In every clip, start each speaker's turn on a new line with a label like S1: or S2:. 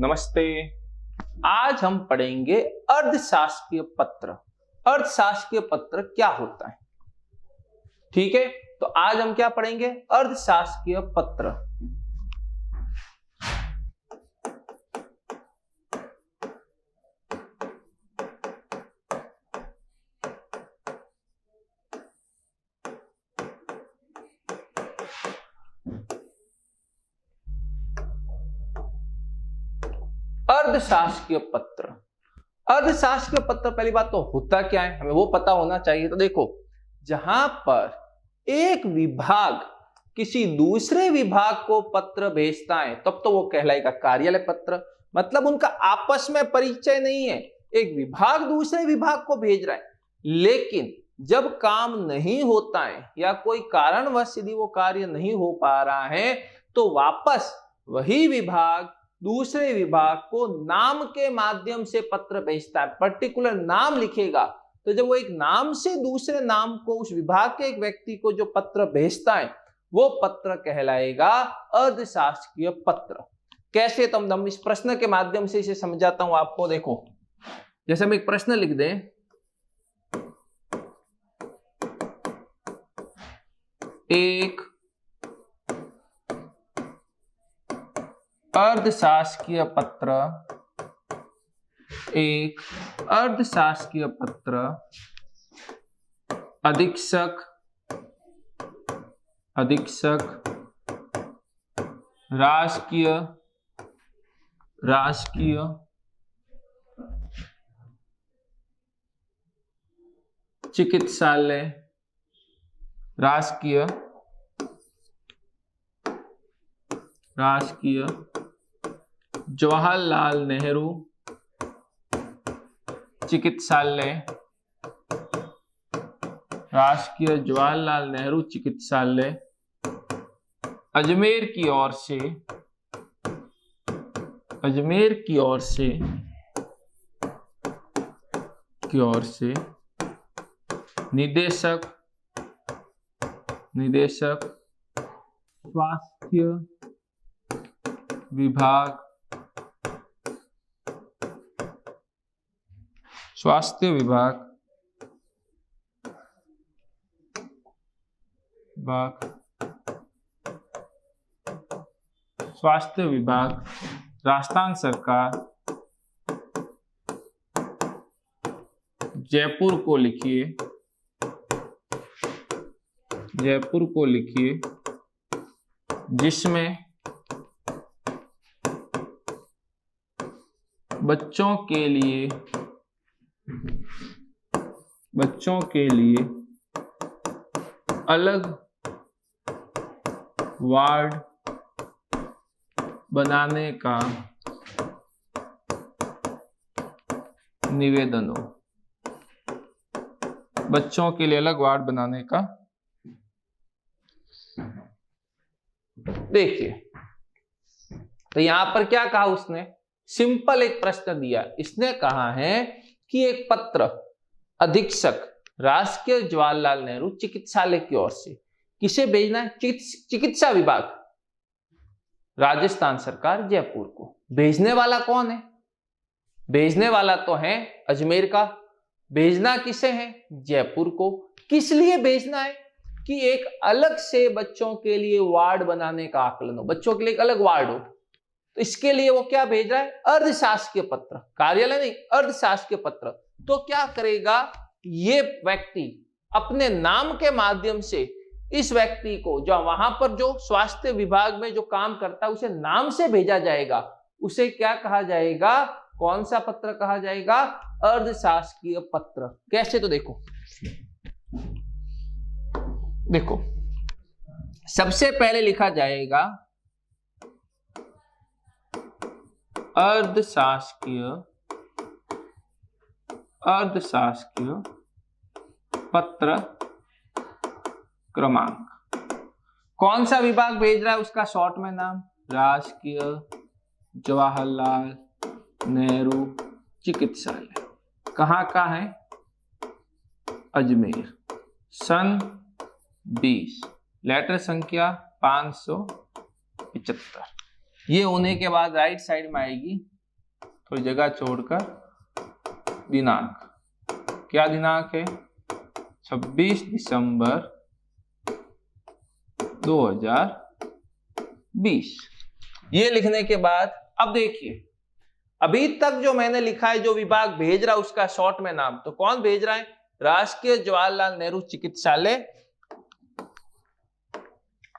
S1: नमस्ते। आज हम पढ़ेंगे अर्धशासकीय पत्र। अर्धशासकीय पत्र क्या होता है? ठीक है, तो आज हम क्या पढ़ेंगे? अर्धशासकीय पत्र। अर्धशासकीय पत्र। अर्धशासकीय पत्र पहली बात तो होता क्या है हमें वो पता होना चाहिए। तो देखो, जहां पर एक विभाग किसी दूसरे विभाग को पत्र भेजता है तब तो वो कहलाएगा कार्यालय पत्र। मतलब उनका आपस में परिचय नहीं है, एक विभाग दूसरे विभाग को भेज रहा है। लेकिन जब काम नहीं होता है या कोई कारणवश यदि वो कार्य नहीं हो पा रहा है तो वापस वही विभाग दूसरे विभाग को नाम के माध्यम से पत्र भेजता है। पर्टिकुलर नाम लिखेगा, तो जब वो एक नाम से दूसरे नाम को उस विभाग के एक व्यक्ति को जो पत्र भेजता है वो पत्र कहलाएगा अर्धशासकीय पत्र। कैसे? तो हम इस प्रश्न के माध्यम से इसे समझाता हूं आपको। देखो, जैसे हम एक प्रश्न लिख दें, एक अर्धशासकीय पत्र, एक अर्धशासकीय पत्र अधीक्षक राजकीय चिकित्सालय, राजकीय जवाहरलाल नेहरू चिकित्सालय, राजकीय जवाहरलाल नेहरू चिकित्सालय अजमेर की ओर से निदेशक स्वास्थ्य विभाग राजस्थान सरकार जयपुर को लिखिए जिसमें बच्चों के लिए अलग वार्ड बनाने का निवेदन हो। बच्चों के लिए अलग वार्ड बनाने का। देखिए, तो यहां पर क्या कहा उसने? सिंपल एक प्रश्न दिया। इसने कहा है कि एक पत्र अधीक्षक राजकीय जवाहरलाल नेहरू चिकित्सालय की ओर से किसे भेजना है? चिकित्सा विभाग राजस्थान सरकार जयपुर को। भेजने वाला कौन है? भेजने वाला तो है अजमेर का। भेजना किसे है? जयपुर को। किस लिए भेजना है? कि एक अलग से बच्चों के लिए वार्ड बनाने का आकलन हो, बच्चों के लिए एक अलग वार्ड हो। तो इसके लिए वो क्या भेज रहा है? अर्धशासकीय पत्र, कार्यालय नहीं, अर्धशासकीय पत्र। तो क्या करेगा ये व्यक्ति? अपने नाम के माध्यम से इस व्यक्ति को, जो वहां पर जो स्वास्थ्य विभाग में जो काम करता है उसे नाम से भेजा जाएगा। उसे क्या कहा जाएगा? कौन सा पत्र कहा जाएगा? अर्धशासकीय पत्र। कैसे? तो देखो, सबसे पहले लिखा जाएगा अर्धशासकीय पत्र क्रमांक। कौन सा विभाग भेज रहा है उसका शॉर्ट में नाम? राजकीय जवाहरलाल नेहरू चिकित्सालय। कहाँ का है? अजमेर। सन 20, लेटर संख्या 575। ये होने के बाद राइट साइड में आएगी थोड़ी जगह छोड़कर दिनांक, क्या दिनांक है? 26 दिसंबर 2020। ये लिखने के बाद अब देखिए, अभी तक जो मैंने लिखा है, जो विभाग भेज रहा है उसका शॉर्ट में नाम, तो कौन भेज रहा है? राजकीय जवाहरलाल नेहरू चिकित्सालय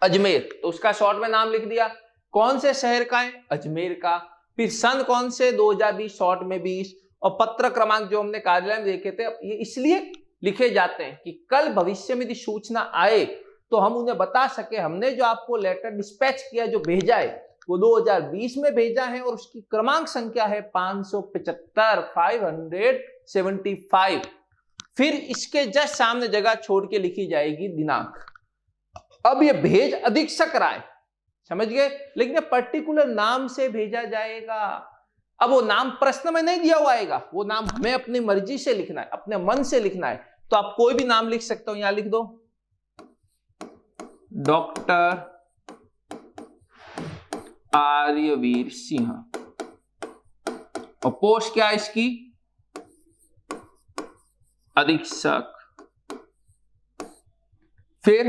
S1: अजमेर, तो उसका शॉर्ट में नाम लिख दिया। कौन से शहर का है? अजमेर का। फिर सन कौन से? 2020, शॉर्ट में 20। और पत्र क्रमांक जो हमने कार्यालय में देखे थे, ये इसलिए लिखे जाते हैं कि कल भविष्य में यदि सूचना आए तो हम उन्हें बता सके हमने जो आपको लेटर डिस्पैच किया, जो भेजा है वो 2020 में भेजा है और उसकी क्रमांक संख्या है 575। फिर इसके जस्ट सामने जगह छोड़ के लिखी जाएगी दिनांक। अब ये भेज अधीक्षक राय, समझ गए, लेकिन ये पर्टिकुलर नाम से भेजा जाएगा। अब वो नाम प्रश्न में नहीं दिया हुआ आएगा, वो नाम हमें अपनी मर्जी से लिखना है, अपने मन से लिखना है। तो आप कोई भी नाम लिख सकते हो, यहां लिख दो डॉक्टर आर्यवीर सिंह, और पोस्ट क्या है इसकी? अधीक्षक। फिर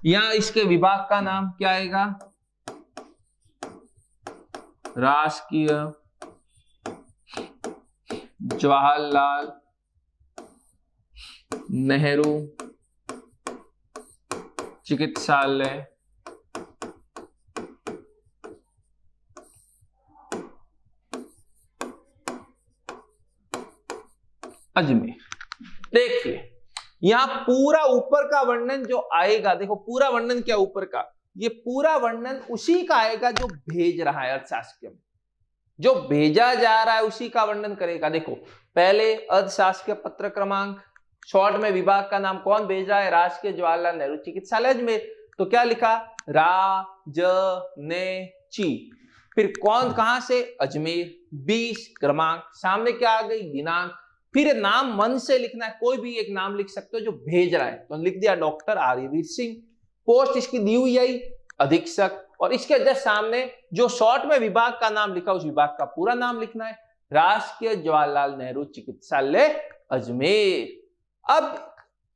S1: यहां इसके विभाग का नाम क्या आएगा? राजकीय जवाहरलाल नेहरू चिकित्सालय अजमेर। देखिए यहां पूरा ऊपर का वर्णन जो आएगा, देखो पूरा वर्णन क्या ऊपर का, ये पूरा वर्णन उसी का आएगा जो भेज रहा है अर्थशास्त्र में, जो भेजा जा रहा है उसी का वर्णन करेगा। देखो पहले अर्थशास्त्र पत्र क्रमांक, शॉर्ट में विभाग का नाम, कौन भेज रहा है? राजकीय जवाहरलाल नेहरू चिकित्सालय अजमेर। तो क्या लिखा? राजनेची। फिर कौन, कहां से? अजमेर। 20 क्रमांक, सामने क्या आ गई? दिनांक। फिर नाम मन से लिखना है, कोई भी एक नाम लिख सकते हो जो भेज रहा है, तो लिख दिया डॉक्टर आर्यवीर सिंह। पोस्ट इसकी दी हुई है अधीक्षक, और इसके जस्ट सामने जो शॉर्ट में विभाग का नाम लिखा उस विभाग का पूरा नाम लिखना है, राजकीय जवाहरलाल नेहरू चिकित्सालय अजमेर। अब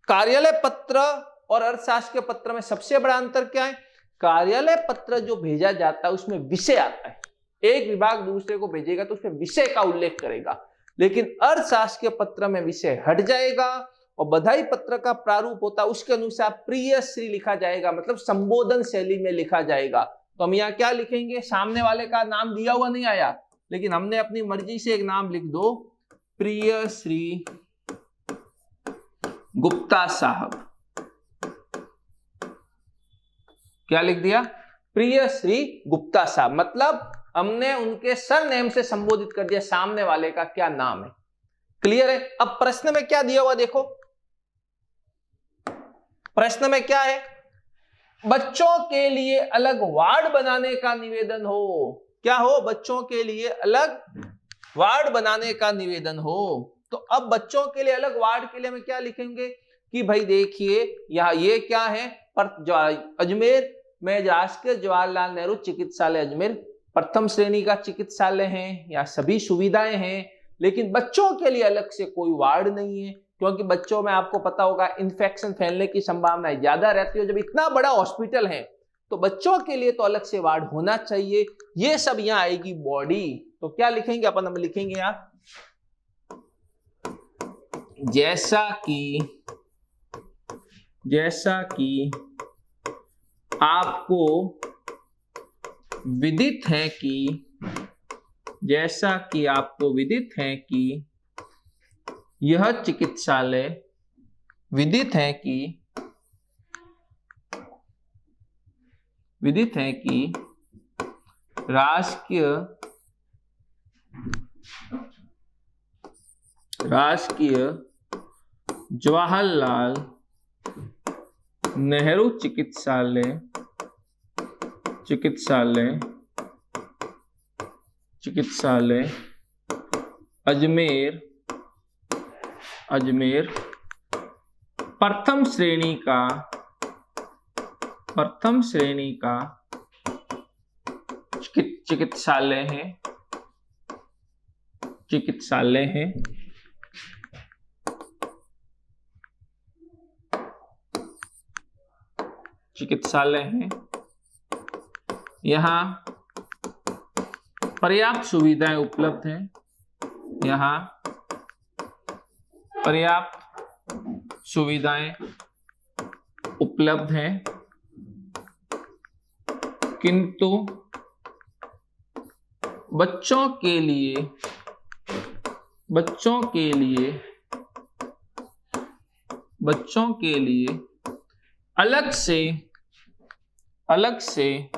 S1: कार्यालय पत्र और अर्थशास्त्र के पत्र में सबसे बड़ा अंतर क्या है? कार्यालय पत्र जो भेजा जाता है उसमें विषय आता है, एक विभाग दूसरे को भेजेगा तो उसमें विषय का उल्लेख करेगा, लेकिन अर्थशास्त्र के पत्र में विषय हट जाएगा और बधाई पत्र का प्रारूप होता है उसके अनुसार प्रिय श्री लिखा जाएगा, मतलब संबोधन शैली में लिखा जाएगा। तो हम यहाँ क्या लिखेंगे? सामने वाले का नाम दिया हुआ नहीं आया, लेकिन हमने अपनी मर्जी से एक नाम लिख दो, प्रिय श्री गुप्ता साहब। क्या लिख दिया? प्रिय श्री गुप्ता साहब, मतलब हमने उनके सरनेम से संबोधित कर दिया सामने वाले का क्या नाम है। क्लियर है? अब प्रश्न में क्या दिया हुआ देखो, प्रश्न में क्या है? बच्चों के लिए अलग वार्ड बनाने का निवेदन हो। क्या हो? बच्चों के लिए अलग वार्ड बनाने का निवेदन हो। तो अब बच्चों के लिए अलग वार्ड के लिए हम क्या लिखेंगे कि भाई देखिए यहाँ ये क्या है, अजमेर में राजकीय जवाहरलाल नेहरू चिकित्सालय अजमेर प्रथम श्रेणी का चिकित्सालय है, यहाँ सभी सुविधाएं हैं, लेकिन बच्चों के लिए अलग से कोई वार्ड नहीं है, क्योंकि बच्चों में आपको पता होगा इन्फेक्शन फैलने की संभावना ज्यादा रहती है। जब इतना बड़ा हॉस्पिटल है तो बच्चों के लिए तो अलग से वार्ड होना चाहिए। ये सब यहाँ आएगी बॉडी। तो क्या लिखेंगे अपन? हम लिखेंगे यहाँ जैसा कि आपको विदित है कि यह चिकित्सालय विदित है कि राजकीय जवाहरलाल नेहरू चिकित्सालय अजमेर प्रथम श्रेणी का चिकित्सालय है चिकित्सालय है। चिकित्सालय है, यहाँ पर्याप्त सुविधाएं उपलब्ध हैं। यहाँ पर्याप्त सुविधाएं उपलब्ध हैं, किंतु बच्चों के लिए अलग से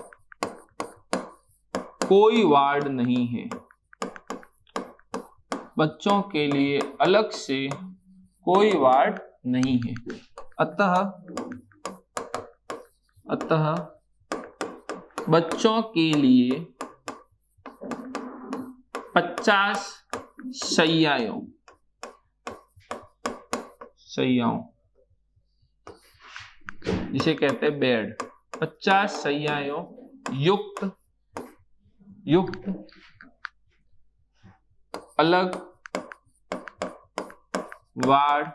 S1: कोई वार्ड नहीं है। बच्चों के लिए अलग से कोई वार्ड नहीं है। अतः बच्चों के लिए 50 शैय्याओं जिसे कहते हैं बेड, 50 शैय्याओं युक्त अलग वार्ड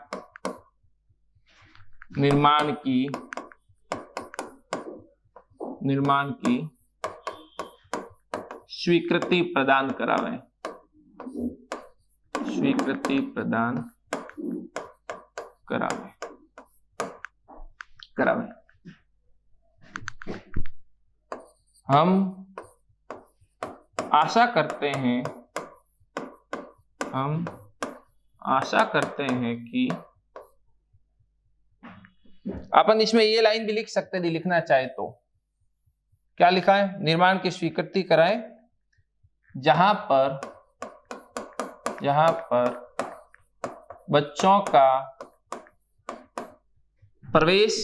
S1: निर्माण की स्वीकृति प्रदान करावें। हम आशा करते हैं कि अपन इसमें ये लाइन भी लिख सकते हैं, लिखना चाहे तो। क्या लिखा है? निर्माण की स्वीकृति कराएं जहां पर बच्चों का प्रवेश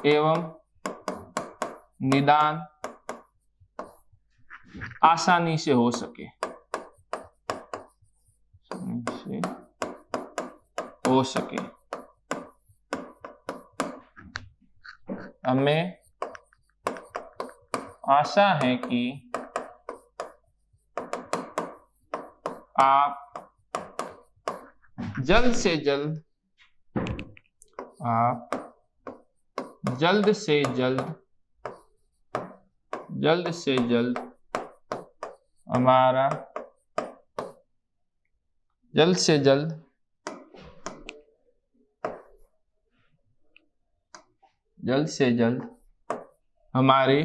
S1: एवं निदान आसानी से हो सके। हमें आशा है कि आप जल्द से जल्द हमारे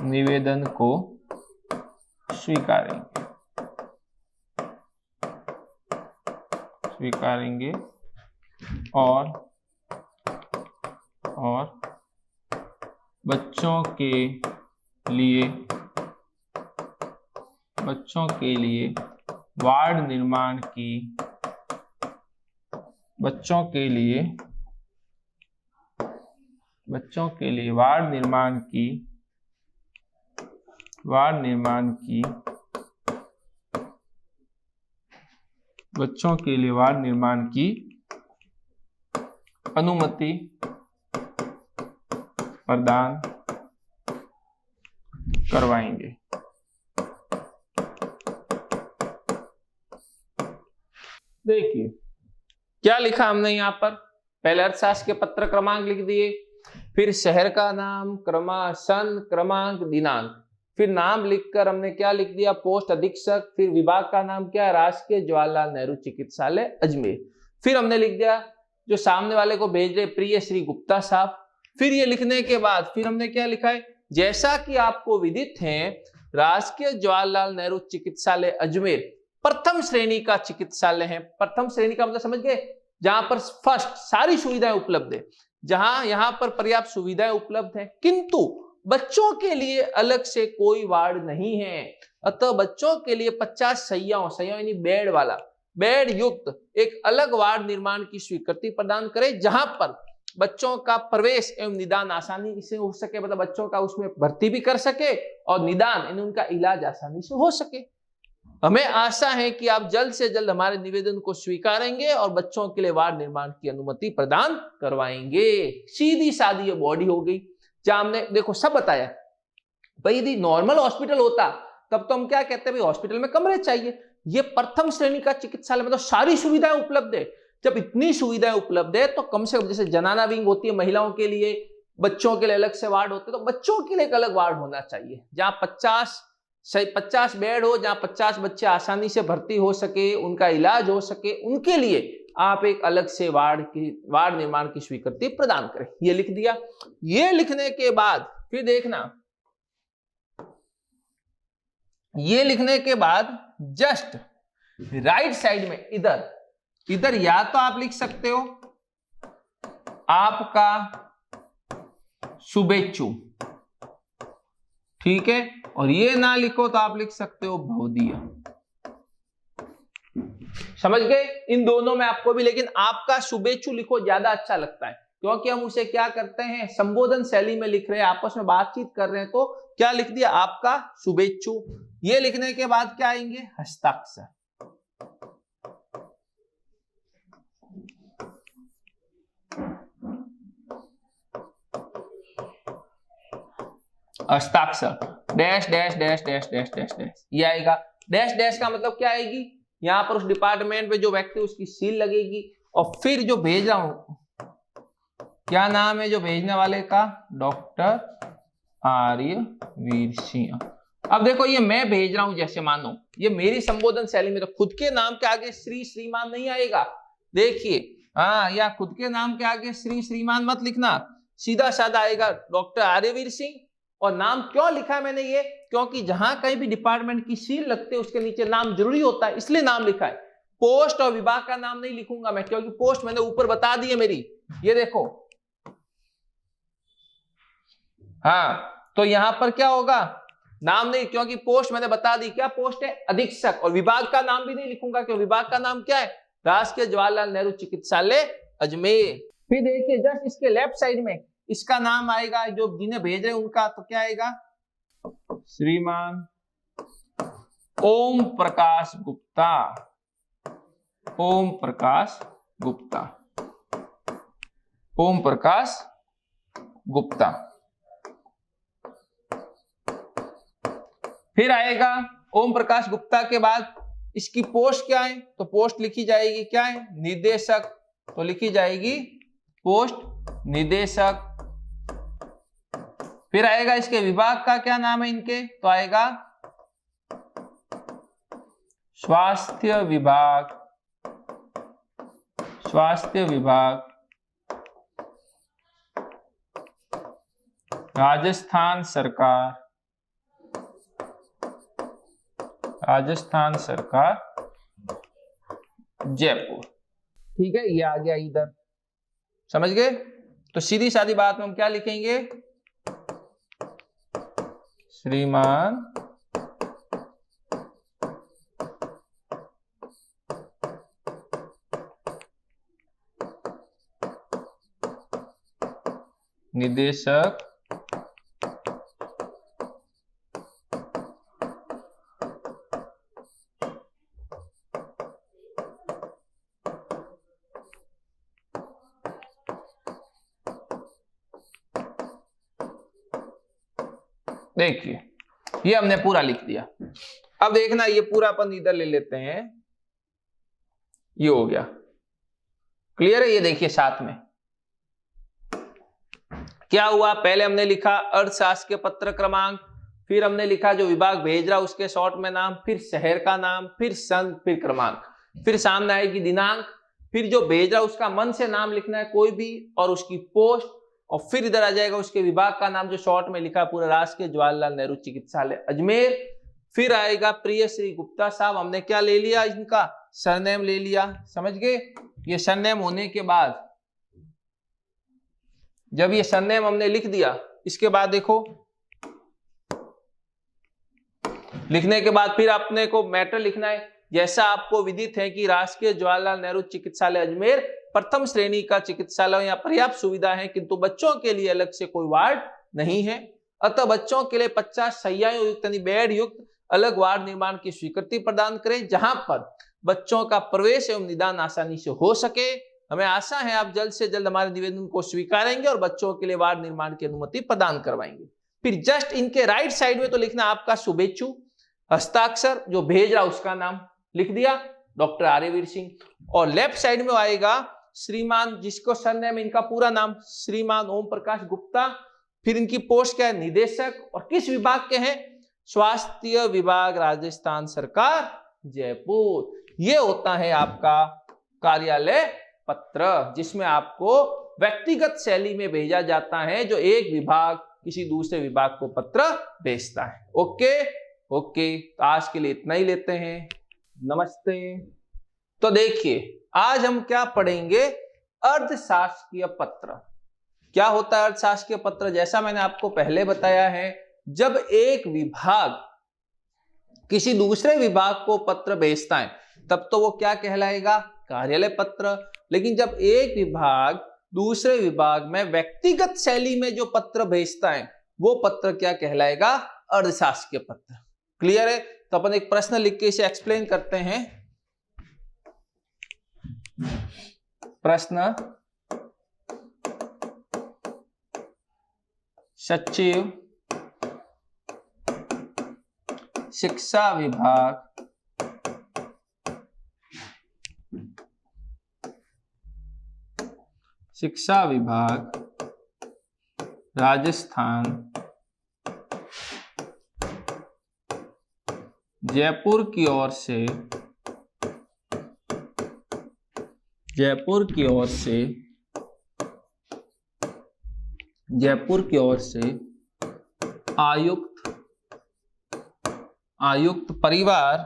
S1: निवेदन को स्वीकारेंगे और बच्चों के लिए वार्ड निर्माण की अनुमति प्रदान करवाएंगे। देखिए क्या लिखा हमने यहाँ पर। पहले अर्थशास्त्र के पत्र क्रमांक लिख दिए, फिर शहर का नाम, सन, क्रमांक, दिनांक, फिर नाम लिखकर हमने क्या लिख दिया? पोस्ट अधीक्षक। फिर विभाग का नाम क्या है? राजकीय जवाहरलाल नेहरू चिकित्सालय अजमेर। फिर हमने लिख दिया जो सामने वाले को भेज रहे, प्रिय श्री गुप्ता साहब। फिर ये लिखने के बाद फिर हमने क्या लिखा है? जैसा कि आपको विदित है, राजकीय जवाहरलाल नेहरू चिकित्सालय अजमेर प्रथम श्रेणी का चिकित्सालय है। प्रथम श्रेणी का मतलब समझ गए? जहां पर फर्स्ट सारी सुविधाएं उपलब्ध है, जहां यहां पर पर्याप्त सुविधाएं उपलब्ध है, किंतु बच्चों के लिए अलग से कोई वार्ड नहीं है। अतः बच्चों के लिए 50 शैय्याओं यानी बेड युक्त एक अलग वार्ड निर्माण की स्वीकृति प्रदान करे, जहां पर बच्चों का प्रवेश एवं निदान आसानी से हो सके, मतलब बच्चों का उसमें भर्ती भी कर सके और निदान यानी उनका इलाज आसानी से हो सके। हमें आशा है कि आप जल्द से जल्द हमारे निवेदन को स्वीकारेंगे और बच्चों के लिए वार्ड निर्माण की अनुमति प्रदान करवाएंगे। सीधी सादी ये बॉडी हो गई। जहां हमने देखो सब बताया भाई, यदि नॉर्मल हॉस्पिटल होता तब तो हम क्या कहते हैं भाई, हॉस्पिटल में कमरे चाहिए। ये प्रथम श्रेणी का चिकित्सालय, मतलब सारी सुविधाएं उपलब्ध है। जब इतनी सुविधाएं उपलब्ध है तो कम से कम, जैसे जनाना विंग होती है महिलाओं के लिए, बच्चों के लिए अलग से वार्ड होते हैं, तो बच्चों के लिए एक अलग वार्ड होना चाहिए जहां 50 बेड हो, जहां 50 बच्चे आसानी से भर्ती हो सके, उनका इलाज हो सके, उनके लिए आप एक अलग से वार्ड निर्माण की स्वीकृति प्रदान करें। ये लिख दिया। ये लिखने के बाद फिर देखना, ये लिखने के बाद जस्ट राइट साइड में इधर या तो आप लिख सकते हो आपका शुभेच्छु, ठीक है, और ये ना लिखो तो आप लिख सकते हो भवदीय। समझ गए? इन दोनों में आपको भी, लेकिन आपका शुभेच्छु लिखो, ज्यादा अच्छा लगता है, क्योंकि हम उसे क्या करते हैं, संबोधन शैली में लिख रहे हैं, आपस में बातचीत कर रहे हैं, तो क्या लिख दिया, आपका शुभेच्छु। ये लिखने के बाद क्या आएंगे, हस्ताक्षर। हस्ताक्षर dash dash dash dash dash dash dash, ये आएगा। डैश डैश का मतलब क्या आएगी, यहां पर उस डिपार्टमेंट में जो व्यक्ति उसकी सील लगेगी, और फिर जो भेज रहा हूं, क्या नाम है जो भेजने वाले का, डॉक्टर आर्यवीर सिंह। अब देखो ये मैं भेज रहा हूं, जैसे मानो ये मेरी संबोधन शैली में, तो खुद के नाम के आगे श्री श्रीमान नहीं आएगा। देखिए, हाँ, या खुद के नाम के आगे श्री श्रीमान मत लिखना, सीधा साधा आएगा डॉक्टर आर्यवीर सिंह। और नाम क्यों लिखा है मैंने ये, क्योंकि जहां कहीं भी डिपार्टमेंट की सील लगते है उसके नीचे नाम जरूरी होता है, इसलिए नाम लिखा है। पोस्ट और विभाग का नाम नहीं लिखूंगा मैं, क्योंकि पोस्ट मैंने ऊपर बता दी है मेरी, ये देखो। हाँ, तो यहां पर क्या होगा, नाम नहीं, क्योंकि पोस्ट मैंने बता दी, क्या पोस्ट है, अधीक्षक। और विभाग का नाम भी नहीं लिखूंगा, क्योंकि विभाग का नाम क्या है, राजकीय जवाहरलाल नेहरू चिकित्सालय अजमेर। फिर देखिए जस्ट इसके लेफ्ट साइड में इसका नाम आएगा, जो जिन्हें भेज रहे हैं उनका, तो क्या आएगा, श्रीमान ओम प्रकाश गुप्ता, ओम प्रकाश गुप्ता, ओम प्रकाश गुप्ता। फिर आएगा ओम प्रकाश गुप्ता के बाद इसकी पोस्ट क्या है, तो पोस्ट लिखी जाएगी, क्या है, निदेशक, तो लिखी जाएगी पोस्ट निदेशक। फिर आएगा इसके विभाग का क्या नाम है इनके, तो आएगा स्वास्थ्य विभाग, स्वास्थ्य विभाग राजस्थान सरकार, राजस्थान सरकार जयपुर। ठीक है, ये आ गया इधर, समझ गए? तो सीधी सादी बात में हम क्या लिखेंगे, श्रीमान निदेशक देखिए ये हमने पूरा लिख दिया। अब देखना ये पूरा अपन इधर ले लेते हैं, ये हो गया, क्लियर है? ये देखिए साथ में क्या हुआ, पहले हमने लिखा अर्थशास्त्रीय पत्र क्रमांक, फिर हमने लिखा जो विभाग भेज रहा उसके शॉर्ट में नाम, फिर शहर का नाम, फिर सन, फिर क्रमांक, फिर सामने आएगी दिनांक, फिर जो भेज रहा उसका मन से नाम लिखना है कोई भी, और उसकी पोस्ट, और फिर इधर आ जाएगा उसके विभाग का नाम जो शॉर्ट में लिखा पूरा, राजकीय जवाहरलाल नेहरू चिकित्सालय अजमेर। फिर आएगा प्रिय श्री गुप्ता साहब, हमने क्या ले लिया, इनका सरनेम ले लिया, समझ गए? ये सरनेम होने के बाद, जब ये सरनेम हमने लिख दिया, इसके बाद देखो लिखने के बाद फिर अपने को मैटर लिखना है। जैसा आपको विदित है कि राजकीय जवाहरलाल नेहरू चिकित्सालय अजमेर प्रथम श्रेणी का चिकित्सालय, यहाँ पर्याप्त सुविधा है, किंतु बच्चों के लिए अलग से कोई वार्ड नहीं है, अतः बच्चों के लिए 50 शैय्याओं युक्त यानी बेड युक्त अलग वार्ड निर्माण की स्वीकृति प्रदान करें, जहां पर बच्चों का प्रवेश एवं निदान आसानी से हो सके। हमें आशा है आप जल्द से जल्द हमारे निवेदन को स्वीकारेंगे और बच्चों के लिए वार्ड निर्माण की अनुमति प्रदान करवाएंगे। फिर जस्ट इनके राइट साइड में तो लिखना आपका शुभेच्छु, हस्ताक्षर, जो भेज रहा उसका नाम लिख दिया डॉक्टर आर्यवीर सिंह, और लेफ्ट साइड में आएगा श्रीमान, जिसको सरनेम इनका पूरा नाम श्रीमान ओम प्रकाश गुप्ता, फिर इनकी पोस्ट क्या है, निदेशक, और किस विभाग के हैं, स्वास्थ्य विभाग, राजस्थान सरकार, जयपुर। ये होता है आपका कार्यालय पत्र, जिसमें आपको व्यक्तिगत शैली में भेजा जाता है, जो एक विभाग किसी दूसरे विभाग को पत्र भेजता है। ओके ओके, तो आज के लिए इतना ही लेते हैं। नमस्ते। तो देखिए आज हम क्या पढ़ेंगे, अर्धशासकीय पत्र। क्या होता है अर्थशास्त्रीय पत्र? जैसा मैंने आपको पहले बताया है, जब एक विभाग किसी दूसरे विभाग को पत्र भेजता है तब तो वो क्या कहलाएगा, कार्यालय पत्र। लेकिन जब एक विभाग दूसरे विभाग में व्यक्तिगत शैली में जो पत्र भेजता है वो पत्र क्या कहलाएगा, अर्धशासकीय पत्र। क्लियर है? तो अपन एक प्रश्न लिख के इसे एक्सप्लेन करते हैं। प्रश्न, सचिव शिक्षा विभाग राजस्थान जयपुर की ओर से आयुक्त परिवार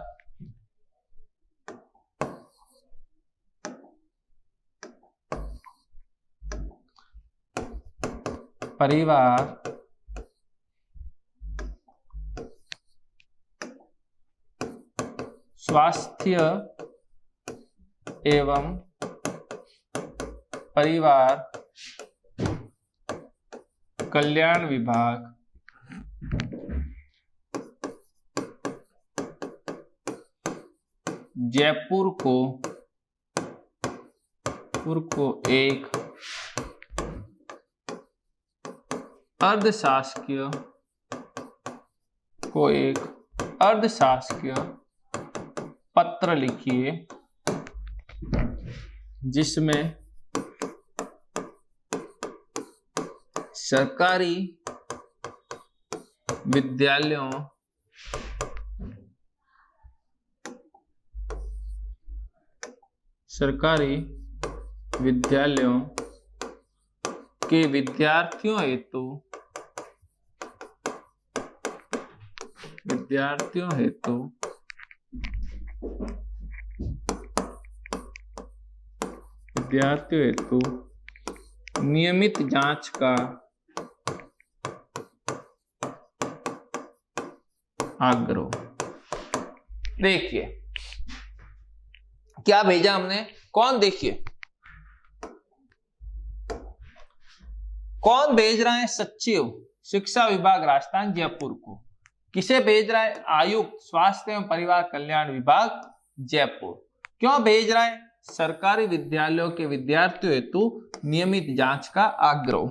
S1: स्वास्थ्य एवं परिवार कल्याण विभाग जयपुर को एक अर्धशासकीय पत्र लिखिए, जिसमें सरकारी विद्यालयों के विद्यार्थियों हेतु नियमित जांच का आग्रह। देखिए क्या भेजा हमने, कौन, देखिए कौन भेज रहा है, सचिव शिक्षा विभाग राजस्थान जयपुर को। किसे भेज रहा है, आयुक्त स्वास्थ्य एवं परिवार कल्याण विभाग जयपुर। क्यों भेज रहा है, सरकारी विद्यालयों के विद्यार्थियों हेतु नियमित जांच का आग्रह।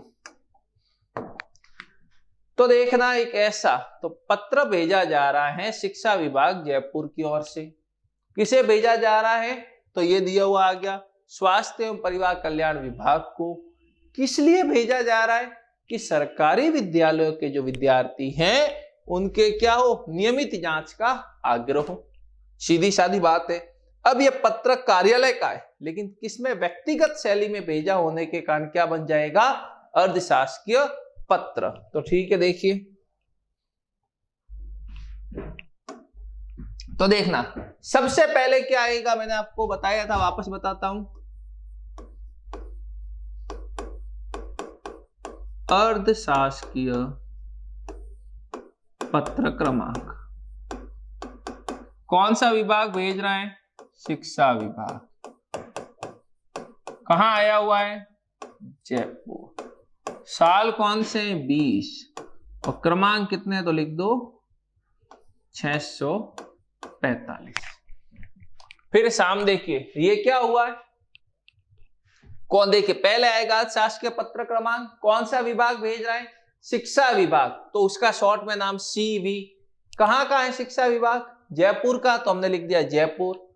S1: तो देखना एक ऐसा, तो पत्र भेजा जा रहा है शिक्षा विभाग जयपुर की ओर से। किसे भेजा जा रहा है, तो ये दिया हुआ आ गया, स्वास्थ्य एवं परिवार कल्याण विभाग को। किस लिए भेजा जा रहा है, कि सरकारी विद्यालयों के जो विद्यार्थी हैं उनके क्या हो, नियमित जांच का आग्रह हो। सीधी सादी बात है। अब ये पत्र कार्यालय का है, लेकिन किसमें, व्यक्तिगत शैली में भेजा होने के कारण क्या बन जाएगा, अर्धशासकीय पत्र। तो ठीक है, देखिए तो देखना सबसे पहले क्या आएगा, मैंने आपको बताया था, वापस बताता हूं, अर्धशासकीय पत्र क्रमांक। कौन सा विभाग भेज रहा है, शिक्षा विभाग। कहां आया हुआ है, जयपुर। साल कौन से, 20, और क्रमांक कितने, तो लिख दो 645। फिर शाम देखिए ये क्या हुआ है, कौन, देखिए पहले आएगा अर्थशास्त्र के पत्र क्रमांक, कौन सा विभाग भेज रहा है, शिक्षा विभाग, तो उसका शॉर्ट में नाम CV। कहां का है शिक्षा विभाग, जयपुर का, तो हमने लिख दिया जयपुर।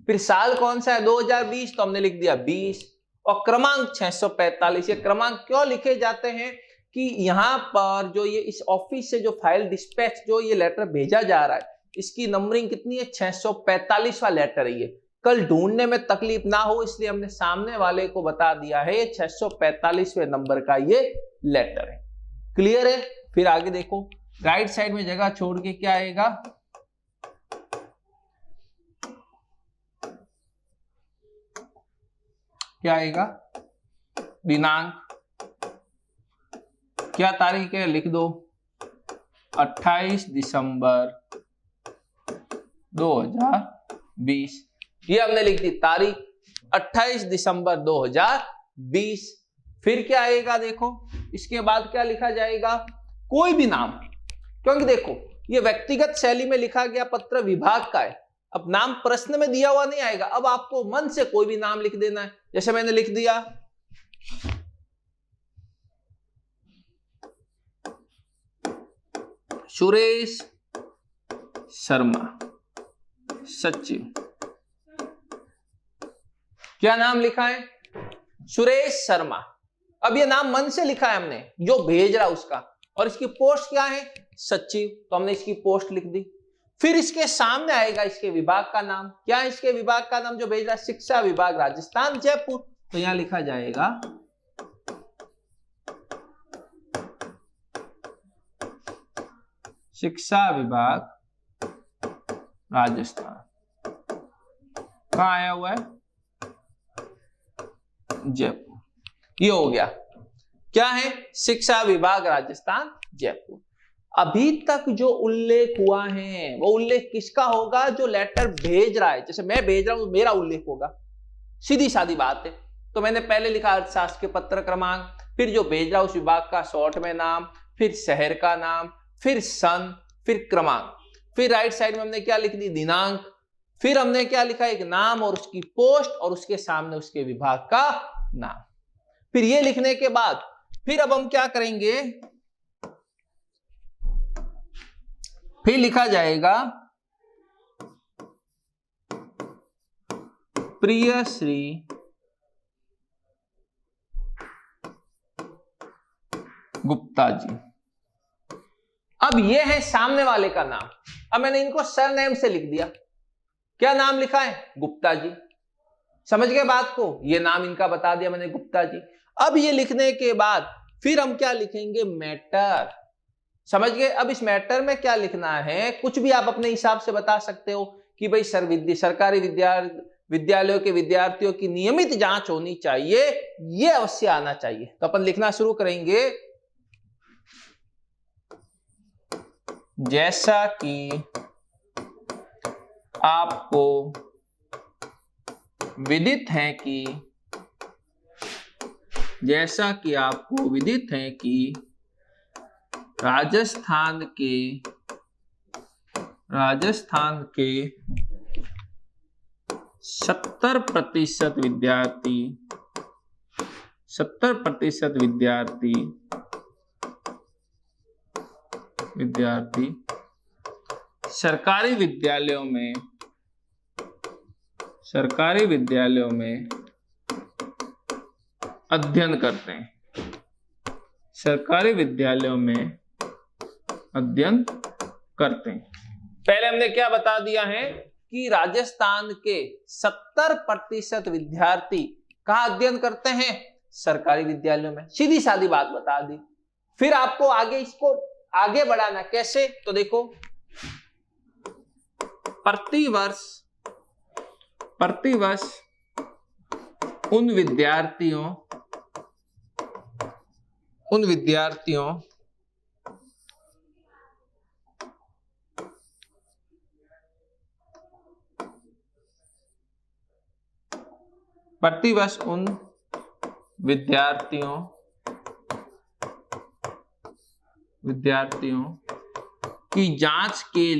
S1: फिर साल कौन सा है 2020, तो हमने लिख दिया 20। और क्रमांक 645। ये क्रमांक क्यों लिखे जाते हैं कि यहां पर जो ये इस ऑफिस से जो फाइल डिस्पैच जो ये लेटर भेजा जा रहा है, इसकी नंबरिंग कितनी है, 645वां लेटर है ये। कल ढूंढने में तकलीफ ना हो इसलिए हमने सामने वाले को बता दिया है 645वें नंबर का ये लेटर है। क्लियर है। फिर आगे देखो, राइट साइड में जगह छोड़ के क्या आएगा, क्या आएगा, दिनांक, क्या तारीख है लिख दो, 28 दिसंबर 2020। ये हमने लिख दी तारीख 28 दिसंबर 2020। फिर क्या आएगा देखो, इसके बाद क्या लिखा जाएगा, कोई भी नाम, क्योंकि देखो ये व्यक्तिगत शैली में लिखा गया पत्र विभाग का है, अब नाम प्रश्न में दिया हुआ नहीं आएगा। अब आपको मन से कोई भी नाम लिख देना है, जैसे मैंने लिख दिया सुरेश शर्मा सचिव। क्या नाम लिखा है, सुरेश शर्मा। अब ये नाम मन से लिखा है हमने, जो भेज रहा उसका, और इसकी पोस्ट क्या है, सचिव, तो हमने इसकी पोस्ट लिख दी। फिर इसके सामने आएगा इसके विभाग का नाम, क्या है इसके विभाग का नाम जो भेज रहा है, शिक्षा विभाग राजस्थान जयपुर, तो यहां लिखा जाएगा शिक्षा विभाग राजस्थान। कहां आया हुआ है, जयपुर। ये हो गया, क्या है, शिक्षा विभाग राजस्थान जयपुर। अभी तक जो उल्लेख हुआ है वो उल्लेख किसका होगा, जो लेटर भेज रहा है। जैसे मैं भेज रहा हूं तो मेरा उल्लेख होगा, सीधी सादी बात है। तो मैंने पहले लिखा अर्थशास्त्र के पत्र क्रमांक, फिर जो भेज रहा उस विभाग का शॉर्ट में नाम, फिर शहर का नाम, फिर सन, फिर क्रमांक, फिर राइट साइड में हमने क्या लिख दी, दिनांक, फिर हमने क्या लिखा, एक नाम और उसकी पोस्ट, और उसके सामने उसके विभाग का नाम। फिर ये लिखने के बाद फिर अब हम क्या करेंगे, फिर लिखा जाएगा प्रिय श्री गुप्ता जी। अब ये है सामने वाले का नाम। अब मैंने इनको सरनेम से लिख दिया, क्या नाम लिखा है, गुप्ता जी। समझ गए बात को, ये नाम इनका बता दिया मैंने, गुप्ता जी। अब ये लिखने के बाद फिर हम क्या लिखेंगे, मैटर। समझ गए। अब इस मैटर में क्या लिखना है, कुछ भी आप अपने हिसाब से बता सकते हो कि भाई सरकारी विद्यालयों के विद्यार्थियों की नियमित जांच होनी चाहिए, ये अवश्य आना चाहिए। तो अपन लिखना शुरू करेंगे, जैसा कि आपको विदित है कि राजस्थान के 70% विद्यार्थी सरकारी विद्यालयों में अध्ययन करते हैं, सरकारी विद्यालयों में अध्ययन करते हैं। पहले हमने क्या बता दिया है कि राजस्थान के 70% विद्यार्थी कहां अध्ययन करते हैं, सरकारी विद्यालयों में। सीधी सादी बात बता दी। फिर आपको आगे इसको आगे बढ़ाना कैसे, तो देखो, प्रतिवर्ष उन विद्यार्थियों की जांच के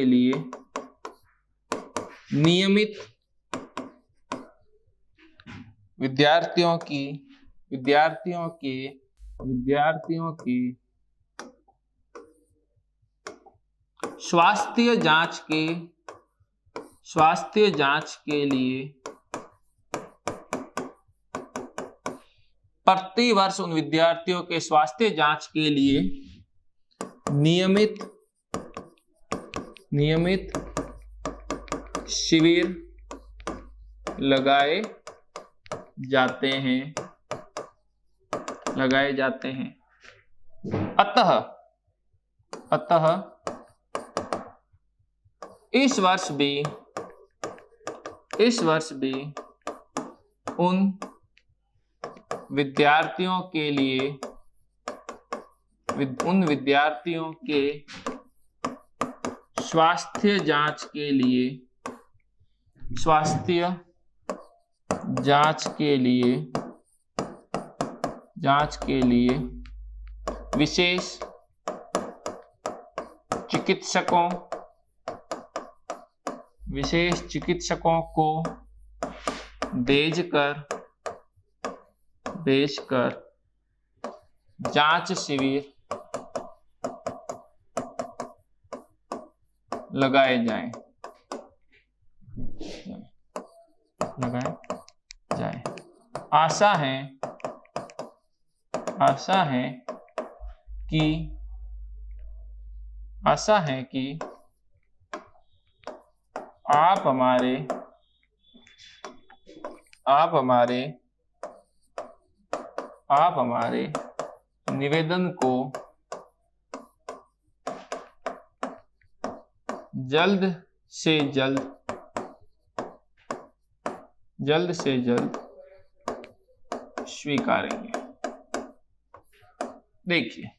S1: लिए नियमित विद्यार्थियों की स्वास्थ्य जांच के लिए प्रतिवर्ष उन विद्यार्थियों के स्वास्थ्य जांच के लिए नियमित शिविर लगाए जाते हैं। अतः इस वर्ष भी उन विद्यार्थियों के स्वास्थ्य जांच के लिए विशेष चिकित्सकों को भेजकर जांच शिविर लगाए जाएं। आशा है कि आप हमारे निवेदन को जल्द से जल्द स्वीकारेंगे। देखिए,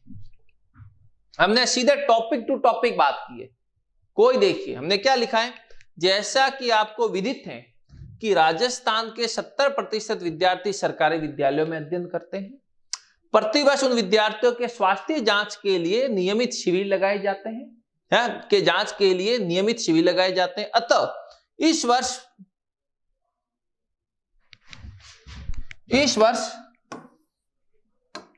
S1: हमने सीधे टॉपिक टू टॉपिक बात की है। कोई देखिए हमने क्या लिखा है, जैसा कि आपको विदित है कि राजस्थान के 70% विद्यार्थी सरकारी विद्यालयों में अध्ययन करते हैं। प्रतिवर्ष उन विद्यार्थियों के स्वास्थ्य जांच के लिए नियमित शिविर लगाए जाते हैं। अतः इस वर्ष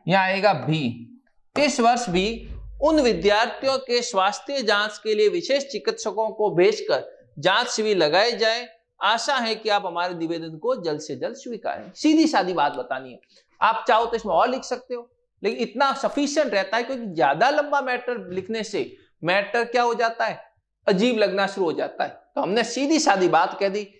S1: यहां आएगा भी, इस वर्ष भी उन विद्यार्थियों के स्वास्थ्य जांच के लिए विशेष चिकित्सकों को भेजकर जांच शिविर लगाए जाए। आशा है कि आप हमारे निवेदन को जल्द से जल्द स्वीकारें। सीधी सादी बात बतानी है। आप चाहो तो इसमें और लिख सकते हो, लेकिन इतना सफिशिएंट रहता है, क्योंकि ज्यादा लंबा मैटर लिखने से मैटर क्या हो जाता है, अजीब लगना शुरू हो जाता है। तो हमने सीधी सादी बात कह दी।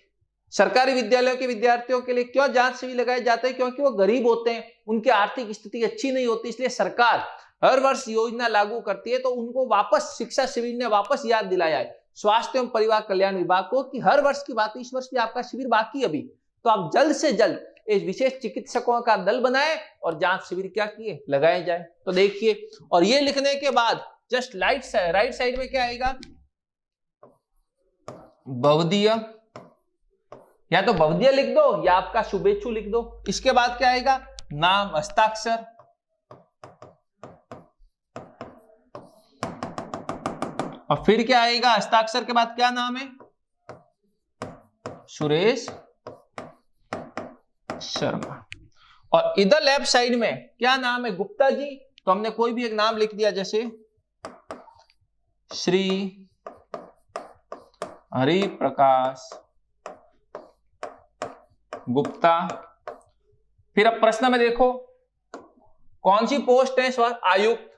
S1: सरकारी विद्यालयों के विद्यार्थियों के लिए क्यों जांच शिविर लगाए जाते हैं? क्योंकि वो गरीब होते हैं, उनकी आर्थिक स्थिति अच्छी नहीं होती, इसलिए सरकार हर वर्ष योजना लागू करती है। तो उनको वापस शिक्षा शिविर ने वापस याद दिलाया है स्वास्थ्य एवं परिवार कल्याण विभाग को कि हर वर्ष की बात, इस वर्ष भी आपका शिविर बाकी अभी, तो आप जल्द से जल्द इस विशेष चिकित्सकों का दल बनाए और जांच शिविर क्या किए, लगाए जाए। तो देखिए, और ये लिखने के बाद जस्ट राइट साइड में क्या आएगा, भवदीय, या तो भवदीय लिख दो या आपका शुभेच्छु लिख दो। इसके बाद क्या आएगा, नाम, हस्ताक्षर, और फिर क्या आएगा, हस्ताक्षर के बाद क्या नाम है, सुरेश शर्मा। और इधर लेफ्ट साइड में क्या नाम है, गुप्ता जी। तो हमने कोई भी एक नाम लिख दिया, जैसे श्री हरि प्रकाश गुप्ता। फिर अब प्रश्न में देखो कौन सी पोस्ट है इस बार, आयुक्त।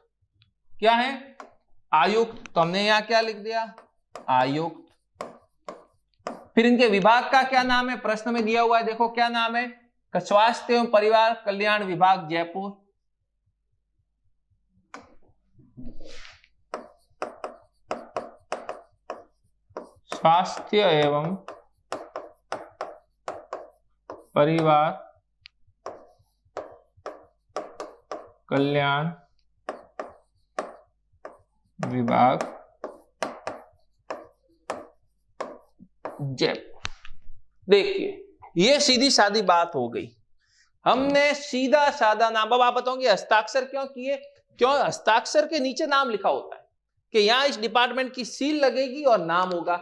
S1: क्या है, आयुक्त। तो हमने यहां क्या लिख दिया, आयुक्त। फिर इनके विभाग का क्या नाम है, प्रश्न में दिया हुआ है, देखो क्या नाम है, स्वास्थ्य एवं परिवार कल्याण विभाग जयपुर। स्वास्थ्य एवं परिवार कल्याण विभाग जयपुर। देखिए, ये सीधी सादी बात हो गई। हमने सीधा सादा नाम, अब आप बताओगे हस्ताक्षर क्यों किए, क्यों हस्ताक्षर के नीचे नाम लिखा होता है कि यहां इस डिपार्टमेंट की सील लगेगी और नाम होगा।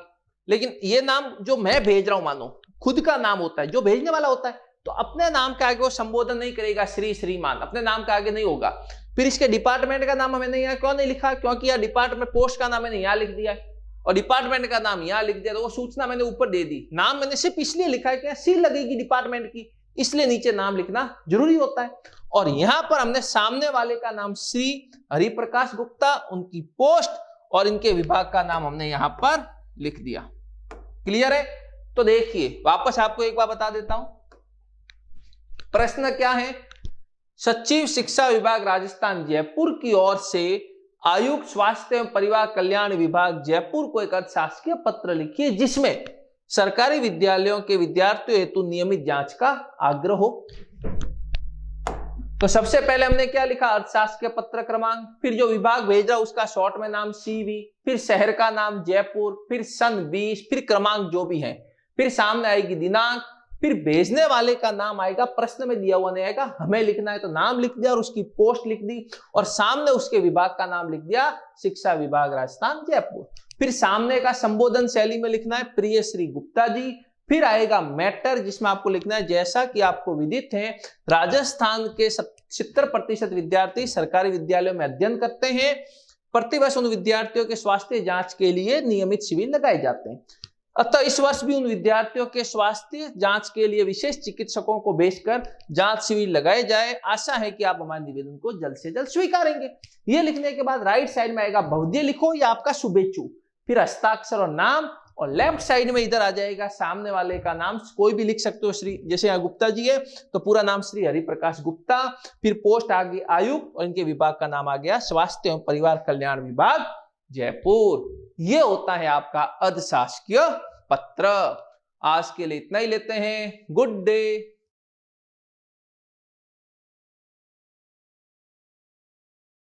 S1: लेकिन ये नाम जो मैं भेज रहा हूं, मानो खुद का नाम होता है, जो भेजने वाला होता है तो अपने नाम के आगे वो संबोधन नहीं करेगा श्री श्रीमान, अपने नाम के आगे नहीं होगा। फिर इसके डिपार्टमेंट का नाम हमें नहीं यहाँ क्यों नहीं लिखा, क्योंकि यार डिपार्टमेंट पोस्ट का नाम मैंने यहाँ लिख दिया है और डिपार्टमेंट का नाम यहाँ लिख दिया, तो वो सूचना मैंने ऊपर दे दी। नाम मैंने सिर्फ इसलिए लिखा है कि सील लगेगी डिपार्टमेंट की, इसलिए नीचे नाम लिखना जरूरी होता है। और यहां पर हमने सामने वाले का नाम श्री हरिप्रकाश गुप्ता, उनकी पोस्ट और इनके विभाग का नाम हमने यहां पर लिख दिया। क्लियर है? तो देखिए वापस आपको एक बार बता देता हूं, प्रश्न क्या है। सचिव शिक्षा विभाग राजस्थान जयपुर की ओर से आयुक्त स्वास्थ्य एवं परिवार कल्याण विभाग जयपुर को एक अर्थशास्त्रीय पत्र लिखिए जिसमें सरकारी विद्यालयों के विद्यार्थियों हेतु नियमित जांच का आग्रह हो। तो सबसे पहले हमने क्या लिखा, अर्थशास्त्र के पत्र क्रमांक, फिर जो विभाग भेज रहा उसका शॉर्ट में नाम सीवी, फिर शहर का नाम जयपुर, फिर सन 20, फिर क्रमांक जो भी है, फिर सामने आएगी दिनांक, फिर भेजने वाले का नाम आएगा, प्रश्न में दिया हुआ नहीं आएगा, हमें लिखना है तो नाम लिख दिया और उसकी पोस्ट लिख दी और सामने उसके विभाग का नाम लिख दिया शिक्षा विभाग राजस्थान जयपुर। फिर सामने का संबोधन शैली में लिखना है प्रिय श्री गुप्ता जी। फिर आएगा मैटर जिसमें आपको लिखना है जैसा कि आपको विदित है राजस्थान के 70% विद्यार्थी सरकारी विद्यालयों में अध्ययन करते हैं। प्रतिवर्ष उन विद्यार्थियों के स्वास्थ्य जांच के लिए नियमित शिविर लगाए जाते हैं, अतः इस वर्ष भी उन विद्यार्थियों के स्वास्थ्य जांच के लिए विशेष चिकित्सकों को भेजकर जांच शिविर लगाए जाए। आशा है कि आप हमारे निवेदन को जल्द से जल्द स्वीकारेंगे। ये लिखने के बाद राइट साइड में आएगा भवदीय लिखो या आपका शुभेच्छु, फिर हस्ताक्षर और नाम, और लेफ्ट साइड में इधर आ जाएगा सामने वाले का नाम, कोई भी लिख सकते हो, श्री, जैसे यहाँ गुप्ता जी है तो पूरा नाम श्री हरिप्रकाश गुप्ता, फिर पोस्ट आ गई आयुक्त और इनके विभाग का नाम आ गया स्वास्थ्य एवं परिवार कल्याण विभाग जयपुर। ये होता है आपका अर्धशासकीय पत्र। आज के लिए इतना ही लेते हैं। Good day.